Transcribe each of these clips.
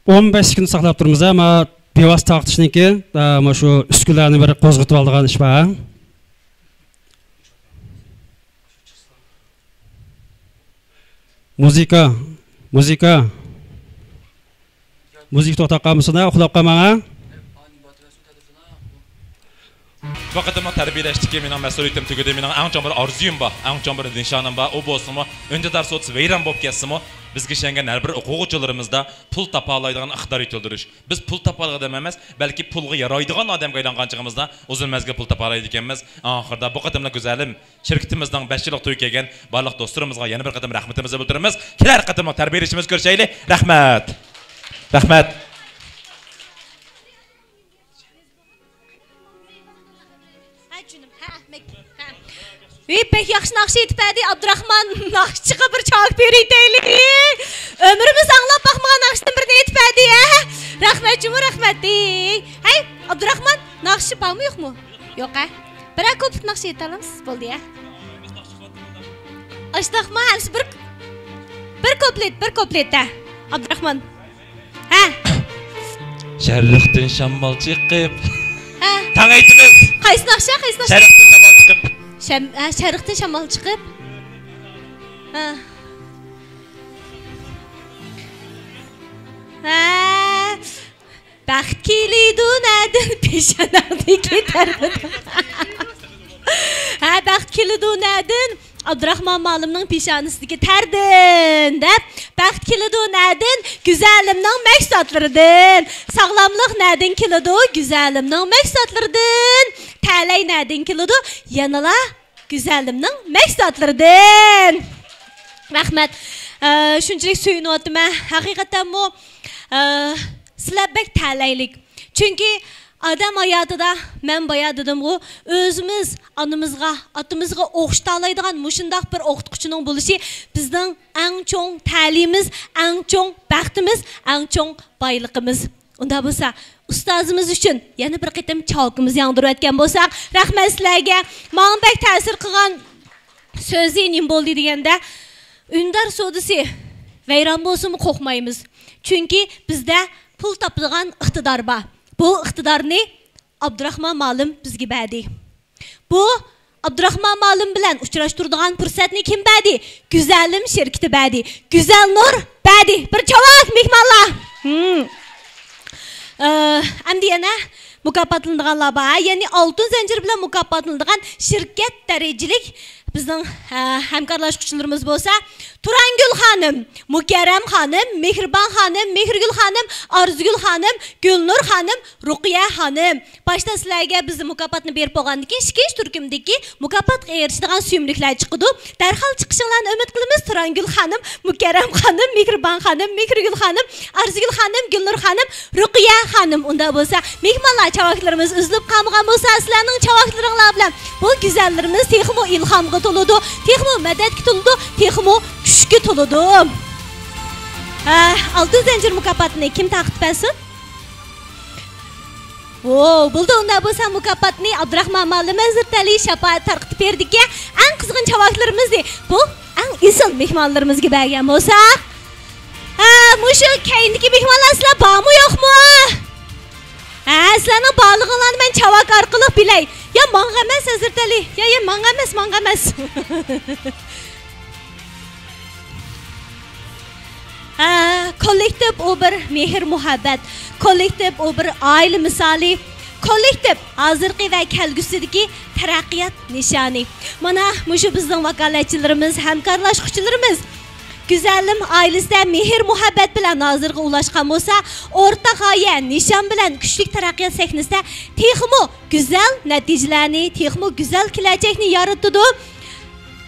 15 sekund saqlab turmiz, ama bevas taqtishniki, ama şu uskularni bir qo'zg'atib oldigan ish bor. Muzika to'xtab qolmasana, uxlab qolmang. Vaqtimda tarbiyalashdik, mening mas'uliyatim tugadi, mening eng chong bir orzuyim bor, eng chong bir nishonim bor. U bo'lsa-mu, önce dars o'tsa vayron bo'lib ketsa-mu, bizga ishongan har bir o'quvchilarimizda pul topa oladigan iqtidor yetildirish. Biz pul topa oladigan emas, balki pulga yaraydigan odamga aylanganchigimizda uzun mazgil pul topa oladi ekanmiz. Oxirida bu qadamda go'zalim shirkatimizning 5 yillik to'y kelgan barliq do'stlarimizga yana bir qadam rahmatimizni bildiramiz. Kelar qadamda tarbiyalashimiz ko'rishaylik. Rahmat. Rahmat. Pek yaxşı nakşı etipədi, Abdurrahman nakşıqa bir çalıp veriydik. Ömrümüz anlap baxmağa nakşıdan birini etipədi. Rahmetçimi rahmetdik. Hey, Abdurrahman nakşı var mı yok mu? Yok ha? Bırak koput nakşı etelim siz buldu ya. Aştaqma hans bir koplet de. Abdurrahman. Ha? Şərliqdən şammal çıqıb. Tang aytınız. Qaysı nakşı? Şərliqdən şammal çıqıb. Şərqdən şamal çıxıb. Bəxt kilidu nədin peşənədi gedərdi. Bəxt kilidu nədin Abdurrahman malımның peşanısındaki tərdin. Bəxt kilidu nədin güzəlimnin məqsadlarıdın. Sağlamlıq nədin kilidu güzəlimnin məqsadlarıdın. Təlay nədin kilidu yanıla güzəlimnin məqsadlarıdın. Rəhmət. Şunçilik suyunu otdum. Həqiqətən bu siləbbək təlaylik. Çünki adam hayatıda mən bayağı dedim bu özümüz anımızga, atımızga oxştalaydigan muşundaq bir oxtuqçunun buluşu bizden en çok təlimiz, en çok bəxtimiz, en çok baylıqımız. Onda bolsa ustazımız üçün yana bir qitim çalqımız yandırıb etken bolsaq, rəhmət sizlərə. Mənim bək təsir qılğan sözü boldu degəndə Ündar sodisi veyran bolsun qoxmayımız. Çünki bizdə pul tapılğan iqtidar var. Bu iqtidarni Abdurrahman malım bizga berdi. Bu Abdurrahman malım bilan uchrashtiradigan fursatni kim berdi? Güzəlim şirkati berdi. Güzel Nur berdi. Bir chavak mehmonlar. Endi yana mukofotlanganlar bor. Ya'ni oltin zanjir bilan mukofotlangan shirkat darajalik bizning hamkorlashuvchilarimiz bo'lsa, Turangul xonim, Mukarram xonim, Mehribon xonim, Mehrgul xonim, Arzugul xonim, Gulnur xonim, Ruqiya xonim. Başta sizlarga bizni mukofotni berib qo'ygandan keyin ikkinchi turkumdagi mukofotga erishadigan suyumliklar chiqdi. Darhol chiqishinglarni umid qilamiz. Turangul xonim, Mukarram xonim, Mehribon xonim, Mehrgul xonim, Arzugul xonim, Gulnur xonim, Ruqiya xonim. Unda bo'lsa, mehmonlar chavaklarimiz uzilib qolmagan bo'lsa, sizlarning chavaklaringlar bilan bu go'zallarimiz texmo ilhomga to'ladi, texmo madadga to'ladi, texmo kuchga to'ladi. Oltin zanjir mukofotini kim taqdim etsin? Buldu onda bo'lsa mukofotni Abdurrahman Malim Hazratali shafaat tarqitib berdik. Eng qizg'in chavaklarimiz bu eng isil mehmonlarimizga bergan bo'lsa, mushu keyindagi mehmonlar sizlar bormi yo'qmi? Sizlarning borlig'inglarni men chavak orqali bilay. Ya menga emas Hazratali, ya menga emas. Kollektiv o bir mehr muhabbat, kollektiv o bir aile misali, kollektiv hozirgi va kelgusidagi taraqqiyot nishoni. Mana mushu bizning vakolatchilarimiz, hamkorlashuvchilarimiz Güzelim ailesida mehr muhabbat bilan hozirga ulashgan bo'lsa, o'rtaq g'oya, nishon bilan kuchli taraqqiyot sahnasida texmo güzel natijalarni, texmo güzel kelajakni yaratdi.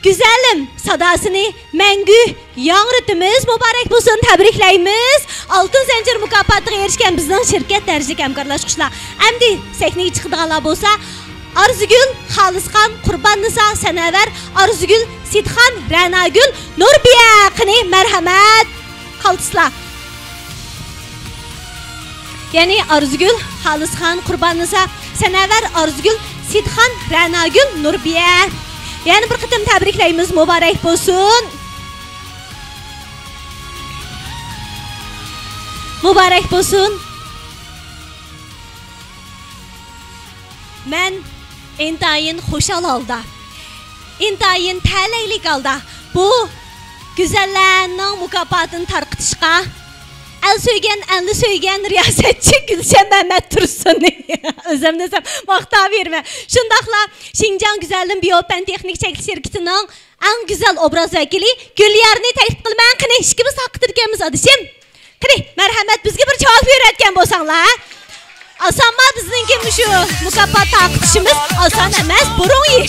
Güzelim sadasını məngü yanrıtımız mübarək bulsun, təbriklayımız. Altın zanjir mukofotiga erishgan bizning shirkat darajalik hamkorlashuvchilar. Endi sahnaga chiqadiganlar bo'lsa, Arzugul Xolisxon, Qurbonnisa Sanavar, Arzugul Sidxon, Ranagul, Nurbiya qani marhamat qaltislar. Ya'ni Arzugul Xolisxon, Qurbonnisa Sanavar, Arzugul Sidxon, Ranagul, Nurbiya. Yani bir qitim tabriklaymiz, mübarek bo'lsin. Mübarek bo'lsin. Men intayin xo'shal holda, intayin ta'laylik holda bu güzellarning mukofotini tarqitishga el söygen, enli söygen riyasetçi Gülşen Mehmet Tursun'u özüm desem maqta verme. Şundaqla Şinjan Güzelliğin Biopen Texnik Çekiliş Şirketi'nin en güzel obraz vekili Gülyar'ını təklif qılman qini işkimiz haqqıdırkenmiz adışım. Qini merhamet bizge bir cevap veretken bolsanlar. Asanma bizninki şu mukofot taqitishimiz asan emas, burun iyi.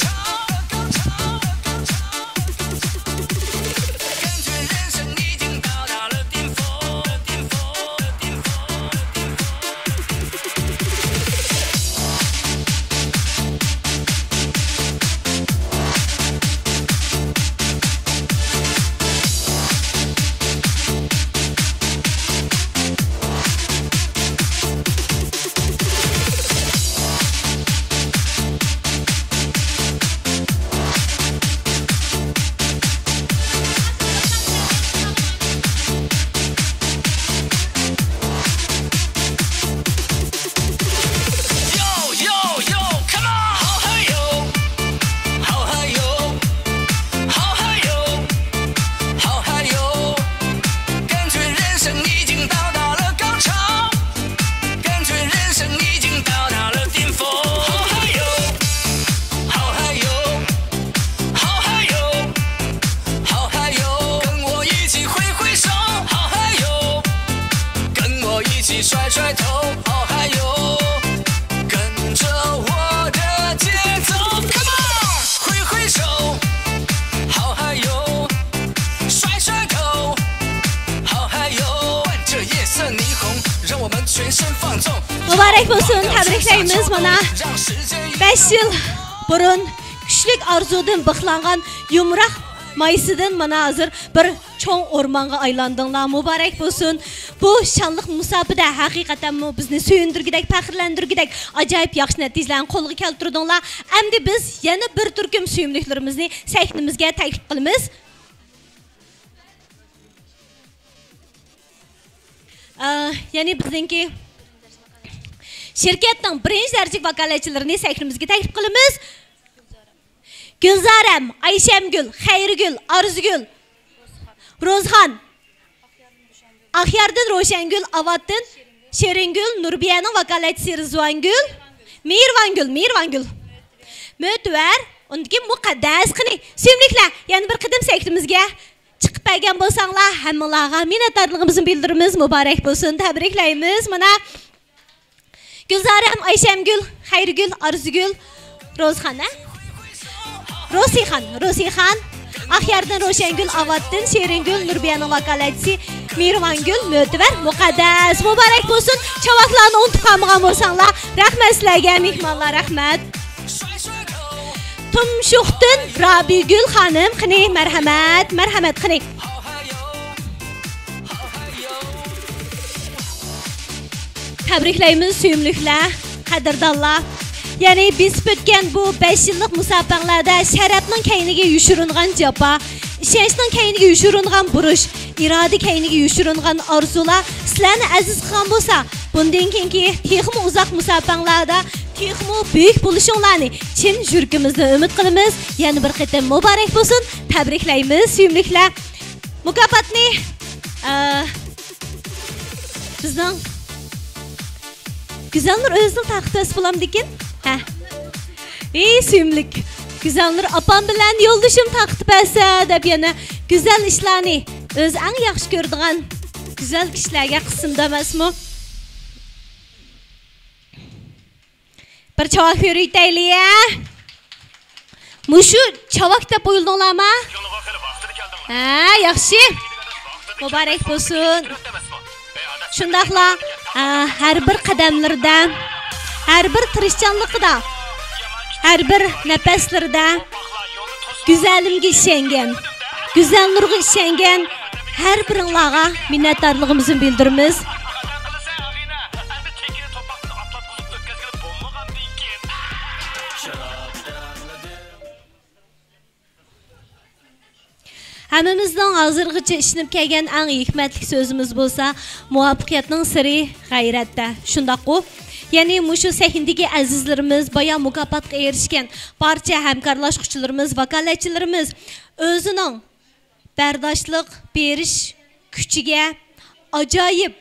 Mübarek olsun, təbriklərimiz mana 5 yıl burun güçlük arzudan bıxlanğan yumraq mayısıdan mana hazır bir çoğ ormanga aylandığınlar. Mübarek olsun. Bu şanlıq musabıda haqiqatan bizni söyündürgidek, fəxirləndirgidek acayip yaxşı nəticələrini qolğa keltirdinglar. Əmdi biz yana bir türküm suyumliklərimizni səhnimizə təklif qılımız. Yani bizdeki şirketning birinchi darajalik vakolatchilarini sahnimizga taklif qilamiz. Gulzarem, Ayshamgul, Xayrigul, Arzugul, Rozxon, Axyardin Ro'shangul, Avaddin, Sheringul, Nurbiyaning vakolatchisi Rizvangul, Mirvangul. Mötvar, undagi muqaddas qini. Suyimliklar, yana bir qidim sahnimizga chiqib kelgan bo'lsanglar, hammalarga minnatdorligimizni bildiramiz. Muborak bo'lsin, tabriklaymiz. Mana Gulzarem, Ayshamgul, Xayrigul, Arzugul, Rozxon, Rosixon, Axyardin Ro'shangul, Avaddin, Sheringul, Nurbiyaning vakolatchisi Mirvangul, Mötvar, muqaddas. Muborak bo'lsin. Chavaqlarni unutqanmagan bo'lsanglar, rahmat sizlarga, mehmonlar, rahmat. Tumshuqdin Robigul xonim, qini marhamat qini. Tabriklaymiz suyumliklar, qadrdonlar. Yani biz o'tgan bu 5 yillik musobaqalarda sharafning kayniga yushiringan japa, ishonchning kayniga yushiringan burush, iroda kayniga yushiringan orzular sizlarni aziz qilgan bo'lsa, bundan keyingi texmi uzoq musobaqalarda texmi buyuk bo'lishinglarni chin yuragimizdan umid qilamiz. Yana bir qatam muborak bo'lsin. Tabriklaymiz suyumliklar. Mukofotni bizning Güzelnur özünün taxtası bulamdikin? Hə. Suyumlik. Güzelnur apam bilan yo'ldashim taqtib asa deb yana güzel ishlarni o'zi eng yaxshi ko'radigan güzel kishilarga qismda emasmi? Bir chavaq beraylik ya. Mushu chavaq deb qo'yildinglarmi? Yaxshi. Muborak bo'lsin. Shundaqla her bir qadamlarda, her bir tirishchanligida, her bir nafaslarda güzellimga ishongan, güzel nurga ishongan her biringlarga minnatdorligimizni bildiramiz. Hammamizning hozirgacha ishinib kelgan eng hikmatli so'zimiz bo'lsa, muvaffaqiyatning siri g'ayratda. Shundaqku, ya'ni mushu sahnadagi azizlarimiz, baya mukofotga erishgan barcha hamkorlashuvchilarimiz, vakolatchilarimiz o'zining bardoshlik berish kuchiga ajoyib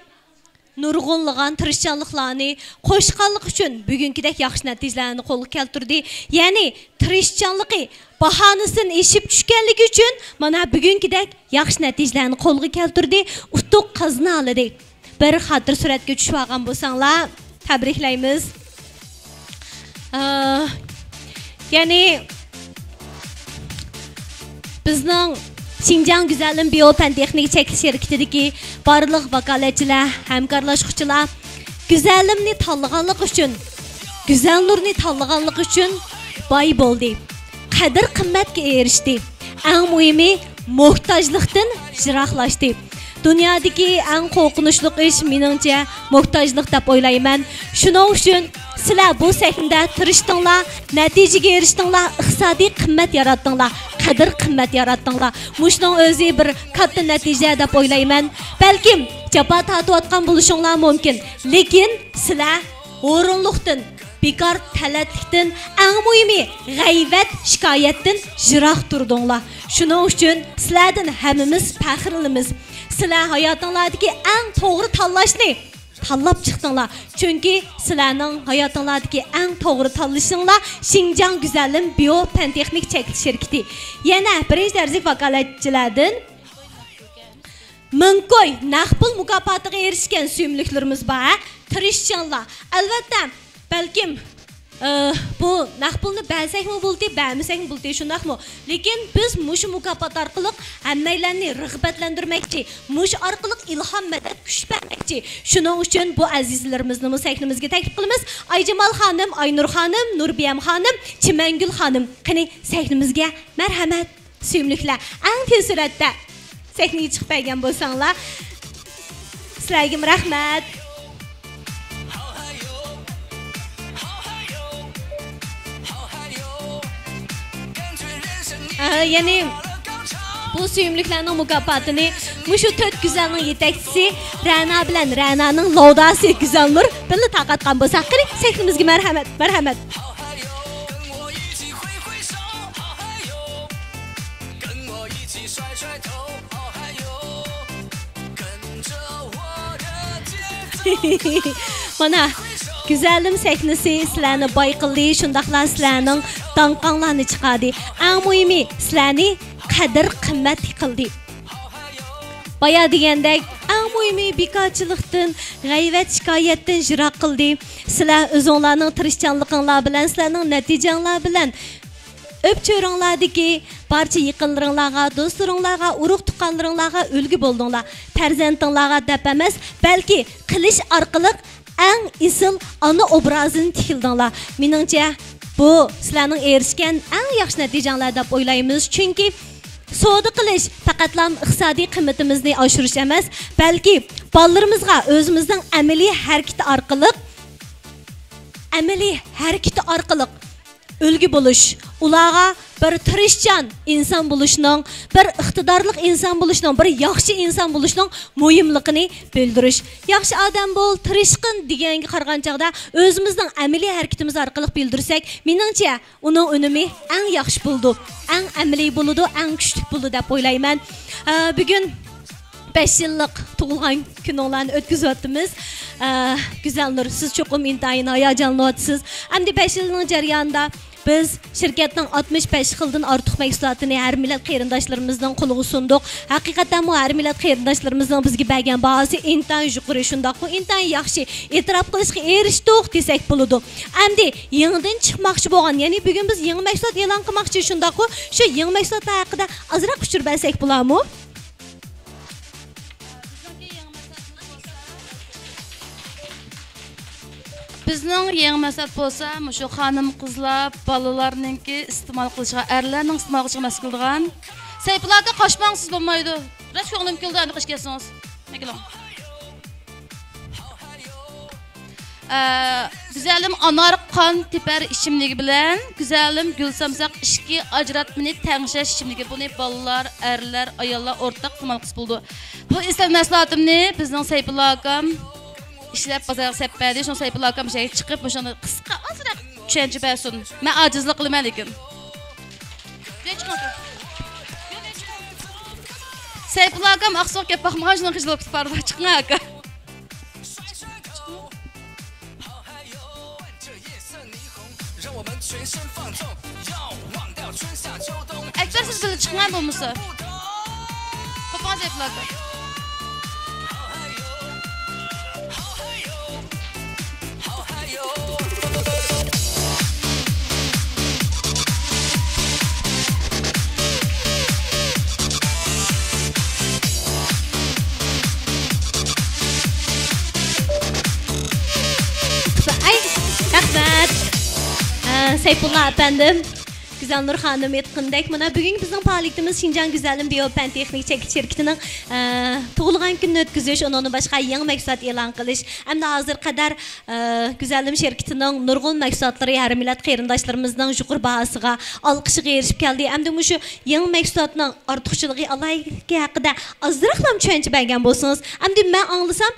nurg'unlagan tirishchanliklarni qo'shganlik uchun bugünkidek yaxshi natijalarni qo'lga keltirdi. Ya'ni tirishchanligi bahonasini eshib tushganligi uchun mana bugünkidek yaxshi natijalarni qo'lga keltirdi. Utuq qazna oldi. Bir xotir suratga tushib olgan bo'lsanglar, tabriklaymiz. Ya'ni bizning Şinjan Güzellik Biyopen Texnik Çekiliş şirketideki barlıq vakolatchilar, hamkorlashuvchilar güzellikni tanlaganlik uchun, güzel nurni tanlaganlik uchun boy bo'ldi. Qadr qimmatga erishdi. Eng muhimi muhtojlikdan jiroqlashdi. Dunyodagi eng qo'rqinchli ish meningcha muhtojlik deb o'ylayman. Shuning uchun sizlar bu sahnada tirishdinglar, natijaga erishdinglar, iqtisodiy qimmat yaratdinglar, qadr qimmat yaratdinglar. Mushning o'zi bir katta natija deb o'ylayman. Balkim jafo tortayotgan bo'lishinglar mumkin, lekin sizlar o'rinliqdan, bekor talatlikdan, eng muhimi g'aybat, shikoyatdan jiroq turdinglar. Shuning uchun sizlardan hammamiz faxrlanamiz. Sizlar hayotinglardagi eng to'g'ri tanlashni tanlab chiqdinglar. Chunki sizlarning hayotinglardagi eng to'g'ri tanlashinglar Şinjan Güzellik Biyopen Texnik Çekiliş şirketi. Yana birinchi darajalik vakolatchilardan Minkoy naqpul mukofotiga erishgan suyumliklarimiz bor. Tirishchanlar. Albatta, balkim bu naqpulni bersekmi bo'ldi, bermasakmi bo'ldi, shundaqmi? Lekin biz mush mukofot orqali hammalarni rag'batlantirmoqchi, mush orqali ilhom madad kuch bermoqchi. Shuning uchun bu azizlarimizni bu sahnamizga taklif qilamiz. Ayjamol xonim, Aynur xonim, Nurbiyam xonim, Chimangul xonim. Qani sahnamizga marhamat, suyumliklar. Eng tez suratda sahnaga chiqib kelgan bo'lsanglar, sizlarga rahmat. Ya'ni bu suyumliklarning mukofotini mushu 4 güzelning yetakchisi Ra'no bilan Ra'noning lovdasi Güzelnur birga taqatgan bo'lsa, qani sahnamizga marhamat, marhamat. Mana Güzelim sahnasi sizlarni boy qildi, shundaqlar sizlarning danqonlarni chiqardi. Eng muhimi sizlarni qadr qimmat qildi. Boya degandek, eng muhimi bekorchilikdan, g'ayvat shikoyatdan jiroq qildi. Sizlar o'zinglarning tirishchanliginglar bilan, sizlarning natijanglar bilan o'pcho'ringlardagi barcha yaqinlaringlarga, do'stlaringlarga, urug' tuqqanlaringlarga ulgu bo'ldinglar. Farzandinglarga deb emas, balki qilish orqali eng isil ana obrazini tikildinglar. Meningcha bu sizlarning erishgan eng yaxshi natijalar deb o'ylaymiz. Chunki savdo qilish faqatlam iqtisodiy qiymatimizni oshirish emas, balki bolalarimizga o'zimizning amaliy harakati orqali ulgu bo'lish, ularga bir tirishchan inson bo'lishning, bir iqtidorli inson bo'lishning, bir yaxshi inson bo'lishning muhimligini bildirish. Yaxshi odam bo'l, tirishqin deganga qaragan chaqda o'zimizning amaliy harakatimiz orqali bildirsak, meningcha uning unumi eng yaxshi bo'ldi, eng amaliy bo'ladi, eng kuchli bo'ldi deb o'ylayman. Bugun 5 yillik tug'ilgan kuninglarni o'tkazyapmiz. Güzelnur, siz cho'qim intayin hayajonlanyapsiz. Endi 5 yilning jarayonida biz şirketning 65 xildan ortiq mahsulotini har millat qarindoshlarimizning qo'liga sundiq. Haqiqatan bu har millat qarindoshlarimizning bizga bergan bahosi intayin yuqori, shundaqmi intayin yaxshi e'tirof qilishga erishdik desak bo'ladi. Endi yangidan chiqmoqchi bo'lgan, ya'ni bugun biz yangi mahsulot e'lon qilmoqchi, shundaqmi? Shu yangi mahsulotlar haqida ozroq ushur bersak bo'ladimi? Bizning yangi mahsulot bo'lsa, shu xonim qizlar, bolalarninki iste'mol qilishga, erlarning iste'mol qilishga mas'ul bo'lgan. Sayflarda qochmangsiz bo'lmaydi. Rash ko'nglim keldi, endi qish kelsangiz. Mekeling. Güzelim anar kan teper içimligi bilen, güzelim gülsamsak işki ajratmani tengşeş içimligi. Bunu balalar, erler, ayollar ortak kılmalqıs buldu. Bu İslam məsləhətimni bizning Seyfullo akam işlep bazarga seppädi. Şunu Seyfullo akam şey çıkıp şunu qısqa azraq tushuncha bersin. Men ajizlik qilaman lekin. Seyfullo akam aqsoq gap baxmagan shuni qilib barda chiqma aka. Ekber siz böyle çıkmayın bu musa. Papaz Seyfullo. Seyfullo efendim, Güzel Nur Hanım etqindek. Mana bugun bizning faoliyatimiz Şinjan Güzelim Biopen Texnik Çekiş şirketining tug'ilgan kunini o'tkazish, uni boshqa yangi mahsulot e'lon qilish. Hamda hozir qadar Güzelim şirketining nurg'un mahsulotlari har millat qarindoshlarimizning yuqori bahosiga, olqishiga erishib keldi. Hamda shu yangi mahsulotning ortiqchiligi alohida haqida ozroqlam tushuncha bergan bo'lsangiz, hamda men anglasam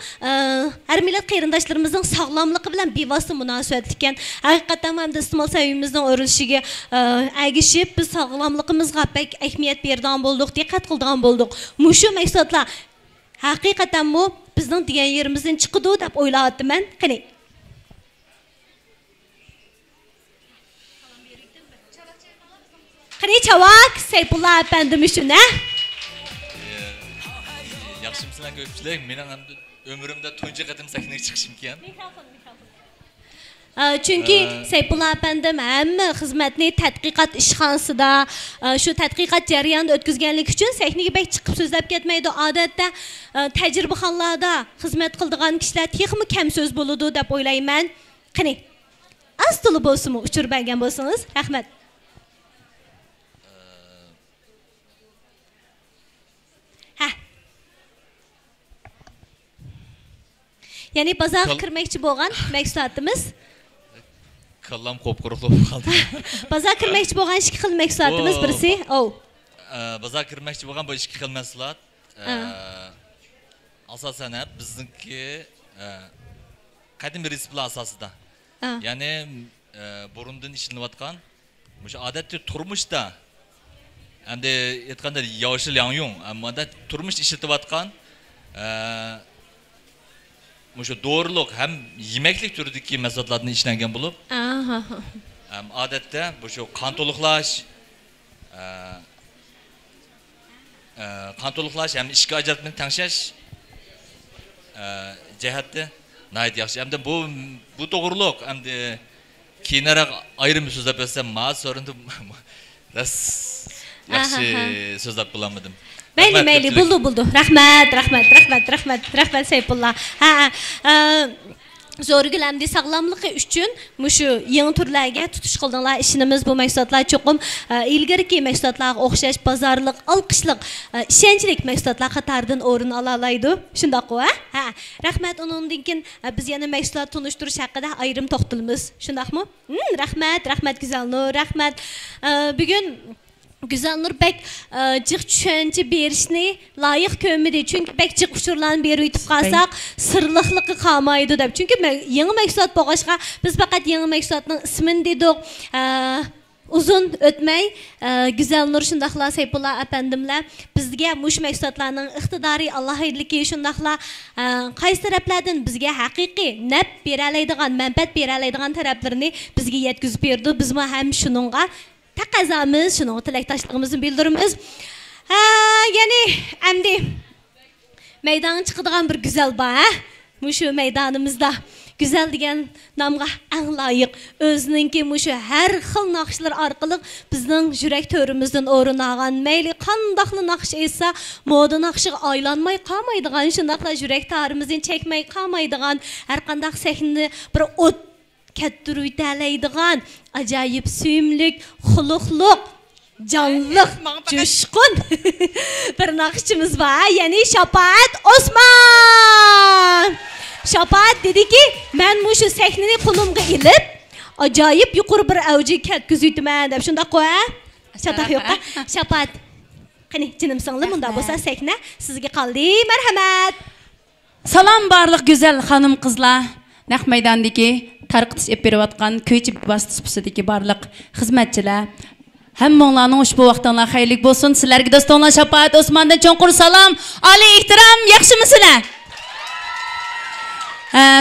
har millat qarindoshlarimizning sog'lomligi bilan bevosita munosabat ekan. Haqiqatan ham iste'mol saviyamizning o'rilishiga agishib biz sog'lomligimizga pek ahamiyat bergan bo'ldik, diqqat qilgan bo'ldik. Mushu mahsulotlar haqiqatan mu bizning degan yerimizdan chiqdi deb o'ylayapman. Qani. Qani chavak Seyfullo efendim shuna. Yaxshimisiz ko'pchilik, mening ham ömrümde tunji qatim sahnaga chiqishim kerak. Çünkü Seyfullo efendim hamma xizmatni tadqiqot ishxonasida shu tadqiqot jarayonida o'tkazganlik uchun sahnaga bek chiqib so'zlab ketmaydi. Odatda tajribaxonlarda xizmat qiladigan kishilar texmi kam so'z bo'ladi deb o'ylayman. Qani, astili bo'lsinmi uchirib bergan bo'lsangiz, rahmat. Ha. Ya'ni bozorga kirmoqchi bo'lgan mahsulotimiz Kallam qop-quruq bo'lib qoldi. Bozor kirmoqchi bo'lgan ikki xil mahsulotimiz birisi. Bozor kirmoqchi bo'lgan bu ikki xil mahsulot. Asosan bizniki qadimiy reseptlar asosida. Ya'ni burundan ishlanayotgan, o'sha odatda turmushda hamda aytganda yoshil yangyong, ammo turmush ishlatayotgan Muşu doğruluk hem yemeklik türündeki mesajlardan işlengen bulup, adette bu şu kantoluklaş hem işgal acıtmanın tanışış cehette nayet yaxşı. Hem de bu doğruluk hem de kiyinarak ayrım sözler besem maat sorundu yaxşı sözler bulamadım. Meyli buldu. Rahmat Seyfullo. Zo'r gilamdi sog'lomligi uchun mushu yangi turlarga tutish qildinglar. Ishimiz bu mahsulotlar cho'qim ilgariki mahsulotlarga o'xshash bozorlik, olqishliq, ishonchlik mahsulotlar qatoridan o'rin olaydi. Shundoq-ku, ha? Rahmat, undan keyin biz yana mahsulot tunishtirish haqida ayrim to'xtalamiz. Shundoqmi? Rahmat Güzel Nur, rahmat. Bugun Güzel Nur bek jiq tushuncha berishni loyiq ko'rmadi. Chunki bek jiq ushurlarni berib yetib qolsak, sirliqligi qolmaydi deb. Chunki yangi mahsulot bo'lg'achqa biz faqat yangi mahsulotning ismini dedik. Uzun o'tmay Güzel Nur shundaqla Seyfullo efendimlar bizga mush mahsulotlarning iqtidoriy alohidligi shundaqla qaysi taraflardan bizga haqiqiy naf bera oladigan, manfaat bera oladigan taraflarini bizga yetkazib berdi. Biz ham shuningga taqazamiz, shuni tilakdoshligimizni bildiramiz. Ya'ni endi maydonga chiqadigan bir güzel bor, mushu maydonimizda Güzel degan nomga eng loyiq o'zininki mushu har xil naqshlar orqali bizning yurak to'rimizdan o'rin olgan, mayli qandoqli naqsh esa moda naqshiga aylanmay qolmaydigan, shundaqla yurak torimizdan chekmay qolmaydigan, har qanday sahnani bir o't kettirib o'tlaydigan ajoyib suyimlik, xuluqliq, canlıq, coşqun bir naqshimiz var. Ya'ni Shafaat Osman. Şapaat dedi ki, ben şu sahneni pulumga ilib, acayip yuqori bir avji ketkizuydiman deb shunda qo'ya. Chataq yo'qqa. Şapaat. Qani, jinim singlim, unda bo'lsa sahna sizga qoldi. Marhamat. Salam barliq go'zal xonim qizlar. Naq maydondagi tarqitish ep berayotgan ko'ychi vasitsidagi barliq xizmatchilar. Hammanglarning ushbu vaqtinglar xayrli bo'lsin. Sizlarga do'stlar Shafaat Osmondan cho'nqur salom, oliy ehtirom, yaxshimisizlar?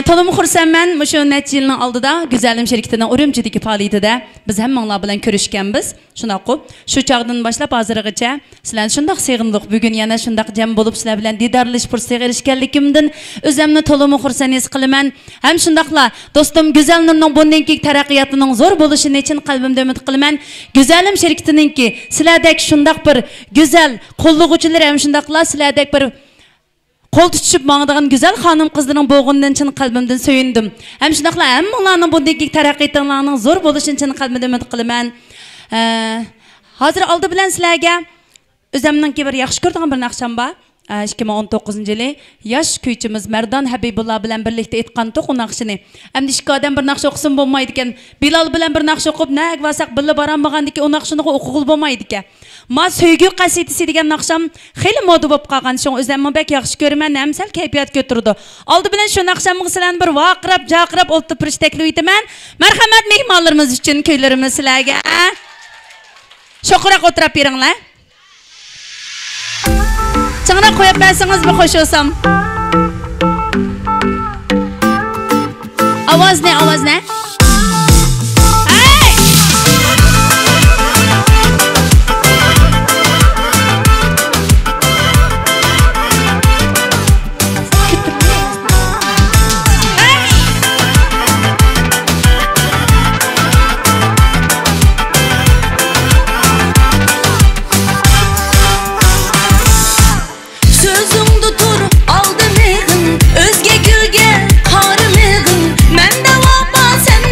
To'liq xursandman. Shu necha yilning oldida Güzelim şirketining Urumchidagi faoliyatida biz hammanglar bilan ko'rishganmiz. Shunday qilib, shu chog'dan boshlab hozirgacha sizlar shunday seg'inlik, bugun yana shunday jam bo'lib sizlar bilan didorlash fursatiga erishganligimdan o'zimni to'liq xursand his qilaman. Ham shundaqla do'stim Güzel Nurning bundan keyingi taraqqiyotining zo'r bo'lishini uchun qalbimda umid qilaman. Güzelim şirketiningki sizlardek shunday bir go'zal qo'llovchilar ham shundaqla sizlardek bir qo'l tutishib mangdigan go'zal xonim qizlarning bo'g'inidan chin qalbimdan so'yindim. Ham shundaqla hammalarning bundagi taraqqiyotlarining zo'r bo'lishini chin qalbimdan umid qilaman. Hozir oldi bilan sizlarga o'zimning bir yaxshi ko'rgan bir naqsham bor. 2019-yili yosh kuychimiz Mardon Habibulloh bilan birlikda aytgan to'q naqshini. Endi ikki odam bir naqsh o'qisin bo'lmaydi ekan. Bilal bilan bir naqsh o'qib, naq vasaq billa boramagandiki o naqshini o'qig'il bo'lmaydi ekan. Ma söygü qasidasi degan naqsham xeyli moda bo'lib qolgan. Shu o'zimni bek yaxshi ko'raman, ham sal kayfiyat ko'tirdi. Oldi bilan shu naqshamni sizlarni bir vaqirab, jaqirab o'tib turish taklif etaman. Marhamat mehmonlarimiz uchun kuylarimiz sizlarga. Shoqroq o'tirib beringlar. Çağına koyup bensingiz bir hoş olsam. Avaz ne, avaz ne? Hey! Özge gülge karımığın, men de vapa sen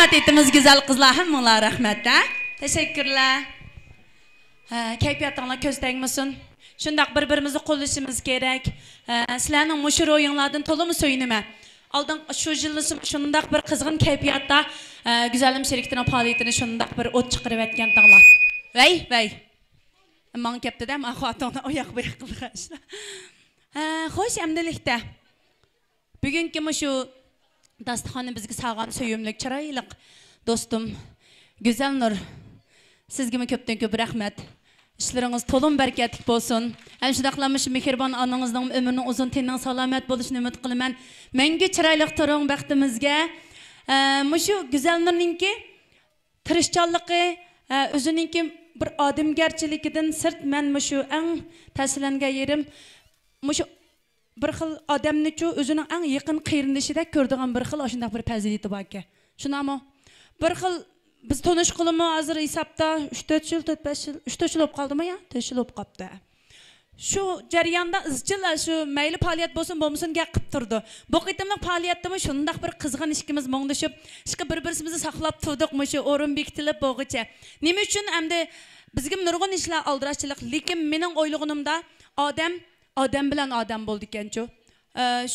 rahmat etdiniz güzel kızlar. Hammalar rahmat da. Teşekkürler. Keyfiyatinglar ko'z tegmasin. Shundaq bir-birimizni qo'llashimiz kerak. Sizlarning mushur o'yinlardan to'liq so'yinaman. Oldin shu yilni shundaq bir qizg'in kayfiyatda Güzelim Şeriktining faoliyatini shundaq bir o't chiqarib aytgan tanglar. Vay. Men keptida men xotinni oyoq bir qilishdi. Xo'sh, amdilikda. Bugungi shu dasturxonni bizga salgan so'yimlik chiroyli do'stim Güzel Nur. Sizga ko'pdan ko'p rahmat. İşleriniz to'liq barakatli bo'lsin. Ham shundaqlamış mehribon onangizning umrining uzun, tenning salomat bo'lishini umid qilaman. Menga chiroyli turing baxtimizga. Shu Güzel Nurninki tirishchanligi, o'zininki bir odamgarchiligidan sirt men shu eng ta'sirlangan yerim shu bir xil odamni-chu o'zining eng yaqin qarindishida ko'rdigan bir xil shunday bir fazilati bor ekan. Shunami? Bir xil biz tanış qilimi hozir hisobda 3-4 yil, 4-5 yil, 3-4 yil bo'lib qoldimi ya? 4 yil bo'lib qopti. Shu jarayonda izchil shu mayli faoliyat bo'lsin, bo'lmasin gap qilib turdi. Bu qitimlik faoliyatdami shundaq bir qizg'in ishimiz mo'ngdishib, ishqa bir-birimizni saqlab turdik, shu o'rin bekitilib bo'g'icha. Nima uchun hamda bizga nurg'un ishlar aldirashchilik, lekin mening o'ylaganimda odam bilan odam bo'ldi ekan-chu.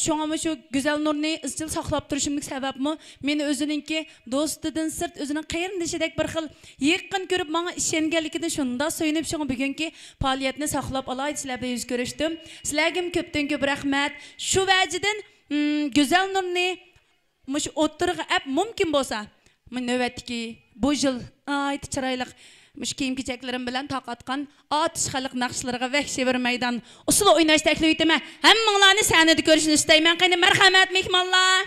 Şoňa şu Güzel Nurni izchil saqlab turishimning sababimi meni o'zininki do'stidan sirt o'zining qarindishidek bir xil yaqin ko'rib menga ishonganligidan shunda so'yinib shunga bugungi faoliyatni saqlab olay sizlarga yuz ko'rishdim. Sizlarga ko'pdan ko'p rahmat. Shu vajidan Güzel Nurni mush o'tirg'i ap mumkin bo'lsa, men navbatdagi bu yil chiroyli mush kiyim-kechaklerim bilan taqatgan otish xalq naqshlariga vahshiy bir maydon usul o'ynash taklif etaman. Hammanglarni sahnada ko'rishni istayman. Qani marhamat mehmonlar.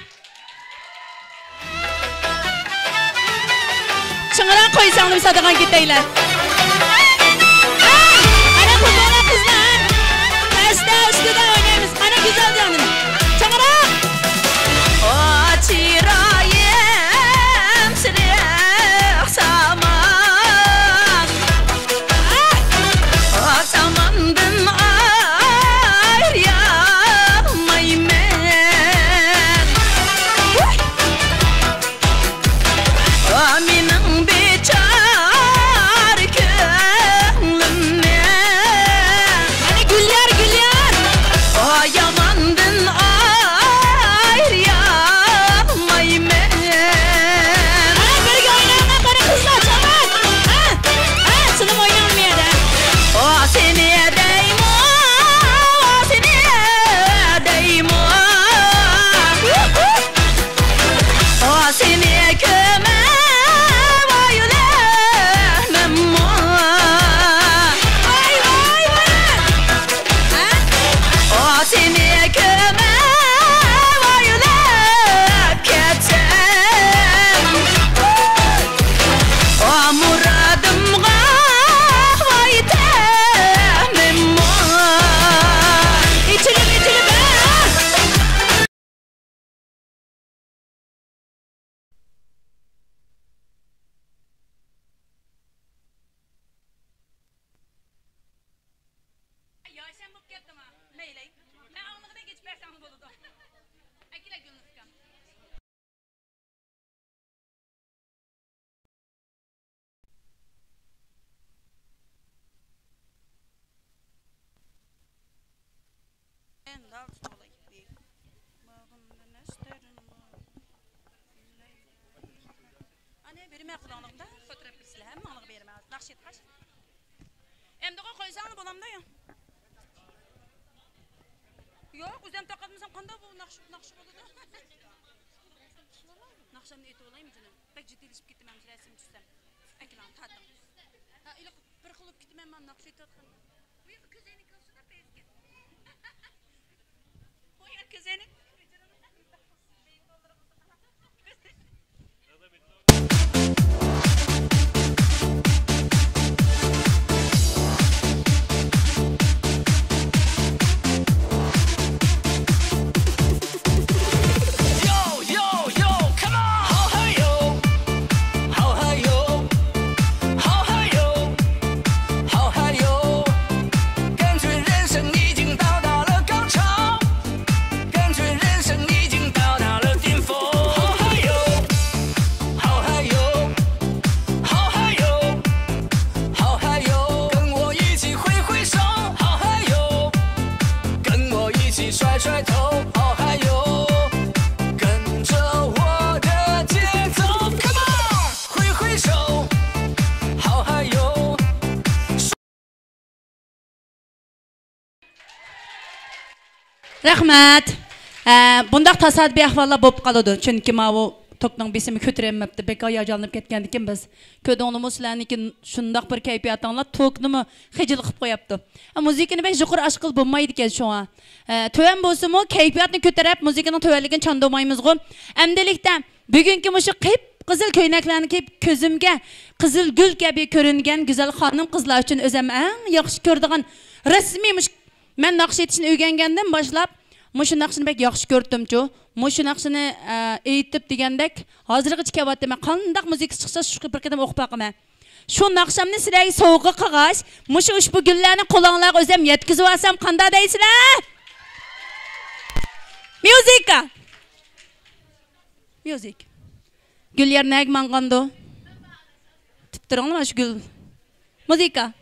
Ching'ira qo'ysanglar sadagan ketaylar. Ana qizlar, qizlar. Pastda ustida o'ynaymiz. Ana Güzel jonim. Ching'ira. Chiroyim siriq sama Yok, uzun takatmasam qanda bu naqsh bo'ladi. Naqshamni aytib olaymi canım? Bak jiddiyleşib ketdim, resim tushsam. Aklan tatim. Ha, iliq bir xil bo'lib ketdim, men naqsh aytayotgan. Bu yerda ko'zayni qilsana bezga. Bu yer ko'zayni. Go Rahmat. Bundaq tasodifiy ahvollar bo'lib qoladi. Chunki bu tokning besimi ko'tarilmabdi. Bek hayajonlanib ketgandikin biz. Ko'dingni sizlarniki shundaq bir kayfiyatinglar tokni xijil qilib qo'yapti. Muzikani bek yuqori ashqil bo'lmaydi ekan shunga. To'yan bo'lsa-mu kayfiyatni ko'tarib muzikaning to'yanligini chandamaymiz-ku. Amdilikda bugungi mushu qip qizil ko'ynaklarni kiyib ko'zimga qizil gul kabi ko'ringan go'zal xonim qizlar uchun o'zim eng yaxshi ko'radigan rasmiy men naqsh etishni o'rgangandan boshlab mushu naqshni bek yaxshi ko'rdim-ku. Mushu naqshni aytib degandek hozirgacha kelyapman. Qandaq muzika chiqsa shu bir qadam o'qib boqaman. Shu naqshamni sizlarga sovg'a qilg'ash, mushu ushbu gullarni qo'linglarga o'zim yetkazib olsam qanday deysizlar? Musica. Music. Gül yerine ekman kandı. Tutturun mu şu gül? Müzika.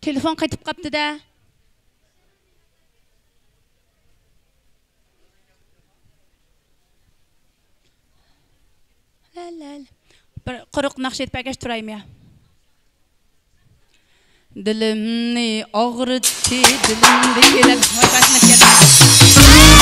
Telefon kayıtıp kaptı da. Lal. Bir quruq naqsh etpagash turayım ya. Dilimni og'ritdi, dilimni kelib ho'kashni kelib.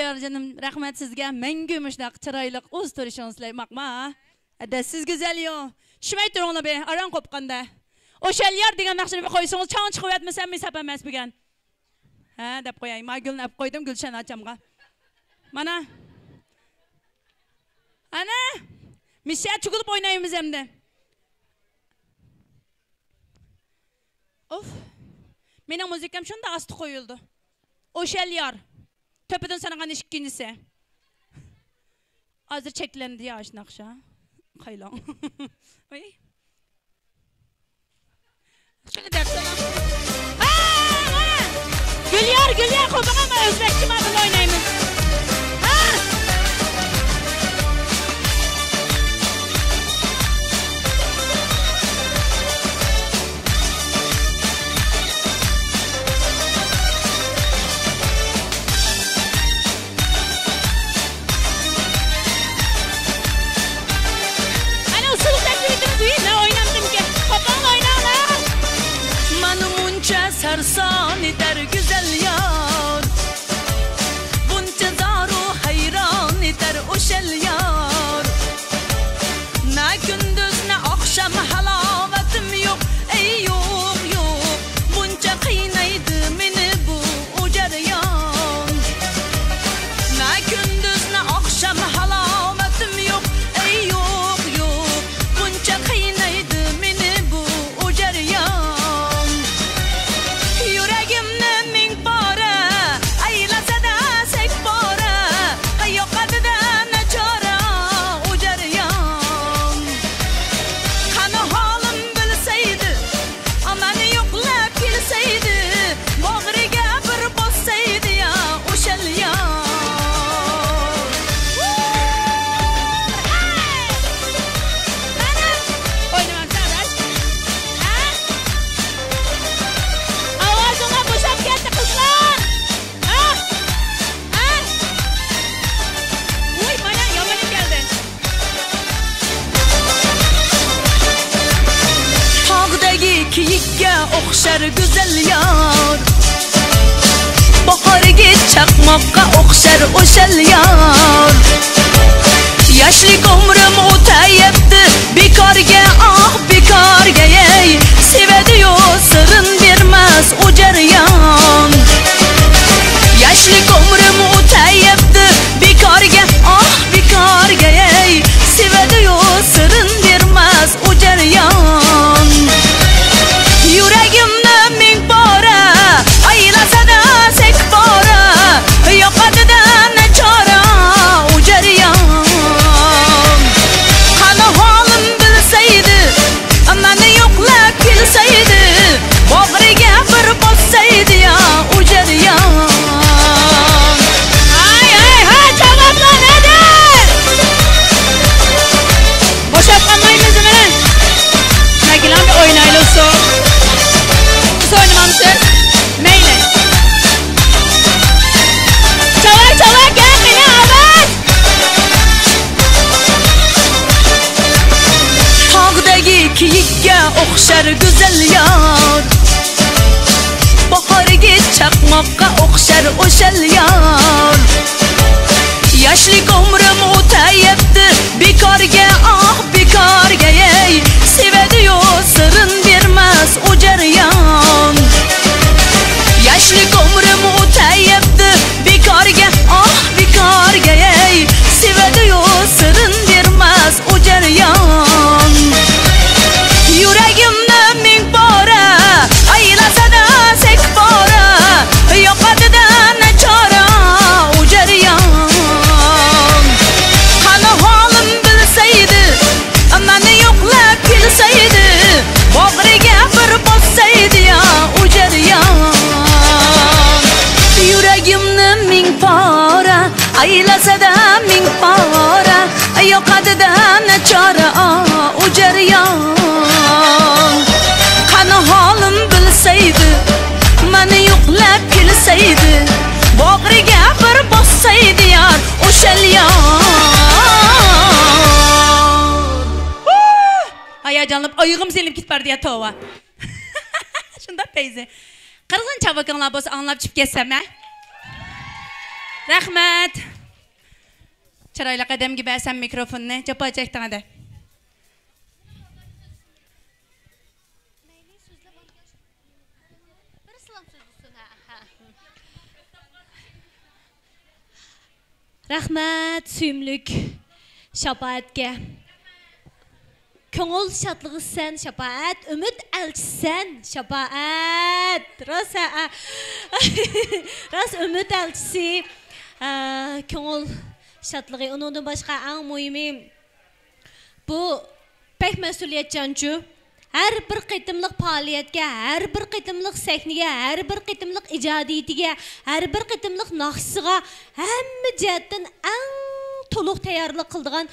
Şelyar canım, rahmet sizge. Mengü müşnak çıraylık uz turuşunuz bakma. Hadi siz güzel yo. Düşmey durun be, aran kopkanda. O Şelyar degan naqshini bir qo'ysangiz, chang chiqib yotmasam men sap emas bugan. Ha, deb qo'yay. Men gulni olib qo'ydim Gulshan achamga. Mana. Ana. Misya çukulub oynaymiz hamda. Of. Mening muzikam shunda asti qo'yildi. O Şelyar. Töpeden sanagan ikkinchisi. Hozir cheklandi ya shu naqsha. Qaylang. Oy. Şunu dersene. Gülyar kopuk ama Özbekçi madıl oynayımız. Hani usulü teknikimiz iyi ne oynamdım ki? Kopuk oynarlar. Manunca sarsan eder güzel yar. Bunca daru hayran eder o Şelyar. Ne gündüz ne akşam halavetim yok. Ey yok yok. Bunca kıynaydı beni bu o ceryan. Ne gündüz ne akşam halavetim yok. Ey yok yok. Bunca kıynaydı beni bu o ceryan. Yüreğimde min para, aylasa da sek para. Yok adı da ne çare o ceryan. Kanı halim bilseydi, aman yoklap gelseydi. Bağrıga bir bassaydı ya o Şelyar. Oynamam Savaş. Avazına boşap geldi kızlar. Uy bana yamanım geldi. Tağdagi kiyikka o'xshar güzel yar. Bahorgi chaqmoqqa o'xshar o Şelyar. Yoshlik umrim o'tayapti bekorga, ah bekorga ey. Sevadi-yu sirin bermas o jaryon. Yoshlik umrim o'tayapti bekorga, ah bekorga ey. Sevadi-yu sirin bermas o jaryon. Yüreğimde min para, aylasa da sek para. Yok adı da ne çare o ceryan. Kanı halim bilseydi, aman yoklap gelseydi. Bağrıga bir bassaydı ya o ceryan. Hay cevaplar nedir? Boşap kalmayınız mı? Nagilan bir oynaylı olsun. Biz oynamamışız. Meyle. Çalak gel beni avat. Tağdagi kiyikka o'xshar güzel yar. Bahorgi chaqmoqqa o'xshar o Şelyar. Yoshlik umrim o'tayapti bekorga, ah bekorga ey. Sevadi-yu sirin bermas o jaryon. Yoshlik umrim o'tayapti bekorga, ah bekorga ey. Sevadi-yu sirin bermas o jaryon. Yüreğimde min para, aylasa da sek para. Yok adı da ne çare o ceryan. Kanı halim bilseydi, aman yoklap gelseydi. Bağrıga bir bassaydı ya o ceryan. Yüreğimde min para, aylasa da min para. Yok adı da ne çare o ceryan. Kanı halim bilseydi, beni yoklap gelseydi. Bağrıga bir bassaydı yar o Şelyar. Hayacanlanıp ayığım selim git var diye tova. Şunda peyzi. Kırgın çabakınlar boz anlap çıp geçsem ha. Rahmat. Chiroyli qadamga ba'san mikrofonni japa chekdingda. Rahmat, suyumlik shafaatga. Ko'ngil shodligi sen shafaat, umid elchisen shafaat. Ras umid elchisi ko'ngil shodligi. Undan boshqa eng muhimi bu pek mas'uliyatchanchu. Her bir qitimliq faaliyatga, her bir qitimliq sahnaga, her bir qitimliq ijodiyatiga, her bir qitimliq naqshiga hamma jihatdan eng to'liq tayyorlik qildigan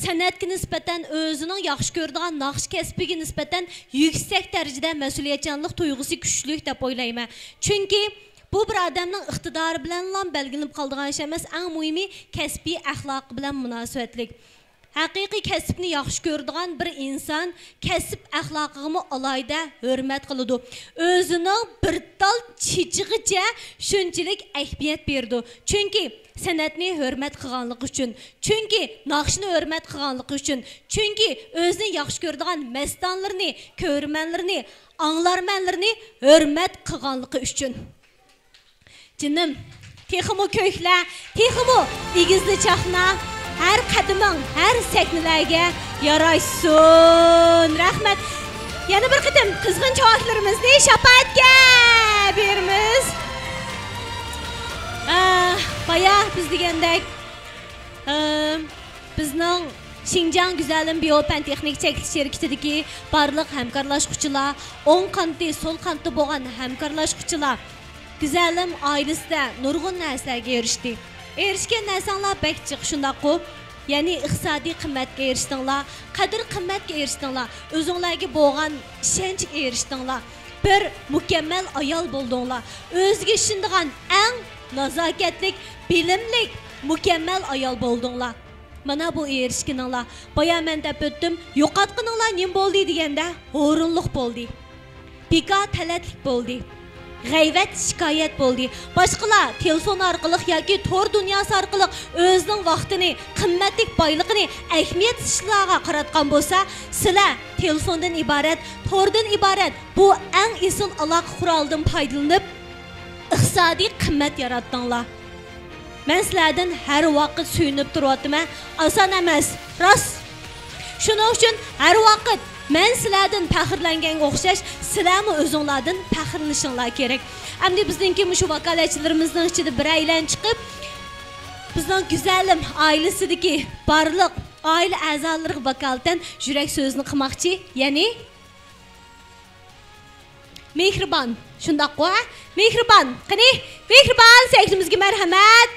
san'atga nisbatan o'zining yaxshi ko'radigan naqsh kasbiga nisbatan yuksak darajada mas'uliyatchanlik tuyg'usi kuchli deb o'ylayman. Chunki bu bir odamning iqtidori bilan belgilanib qoladigan ish emas, eng muhimi kasbiy axloqi bilan munosabatlik. Haqiqiy kasbni yaxshi ko'radigan bir inson kasb axloqiga alayda hurmat qiladi. O'zining bir tal chichig'icha shunchalik ahamiyat berdi. Chunki san'atni hurmat qilganligi uchun, chunki naqshni hurmat qilganligi uchun, chunki o'zini yaxshi ko'radigan mastonlarni, ko'rmanlarni, anglarmanlarni hurmat qilganligi uchun. Jinim, texmo ko'kla, texmo igizli chaqna her kadımın, her seknilerge yaraysun. Rahmet. Yana bir kıdım kızgın çavaklarımızı şapaatga birimiz. Bayağı biz degendek bizning Şinjan Güzelim Biopen Texnik Çekiliş şirketideki barlıq hemkarlaşqıçılar, on kanti, sol kanti boğan hemkarlaşqıçılar Güzelim ailesinde nurgun narsalarga erişdi. Erişken narsalar bek çık şundaqı. Yani iqtisadi qimmatga erişdinglar, qadr qimmatga erişdinglar, o'zinglarga bo'lgan ishonchga erişdinglar. Bir mukammal ayol bo'ldinglar. O'ziga ishonadigan eng nazokatlik, bilimlik, mukammal ayol bo'ldinglar. Mana bu erişkininglar. Baya men deb o'tdim, yo'qotqininglar nim bo'ldi deganda, o'rinliq bo'ldi. Bika talatlik bo'ldi. G'ayvat shikoyat bo'ldi. Boshqalar telefon orqali yoki tor dunyosi orqali o'zining vaqtini, qimmatli boyligini ahamiyat ishlarga qaratgan bo'lsa, sizlar telefondan iborat, tordan iborat bu eng esil aloqa qurolidan foydalanib iqtisodiy qimmat yaratdinglar. Men sizlardan har vaqt suyunib turyapman. Oson emas, rost. Shuning uchun har vaqt men sizlardan faxrlanganga o'xshash, sizlarmi o'zinglardan faxrlanishinglar kerak. Endi bizningki shu vakolatchilarimizning ichida bir aylan chiqib, bizning Güzelim oilasidagi barliq oila a'zolariga vakolatan yurak so'zni qilmoqchi, ya'ni mehribon, shundaq-ku, mehribon. Qani, mehribon sevgimizga marhamat.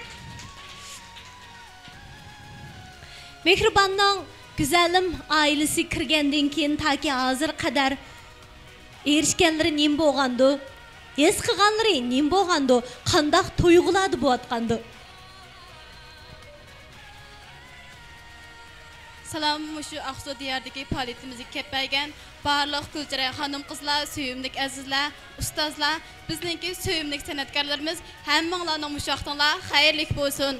Mehribonning Güzelim ailesi kirgandan keyin taki hozir qadar erishganlari nim bo'lgandi, his qilganlari nim bo'lgandi, qanday tuyg'ulardi bo'layotgandi. Salam, mushu Aqsu diyardagi faoliyatimizga kelgan barliq kulchara xonim qizlar, suyumlik azizlar, ustozlar, bizningki suyumlik san'atkorlarimiz hammanglarning mushu vaqtinglar xayrli bo'lsin.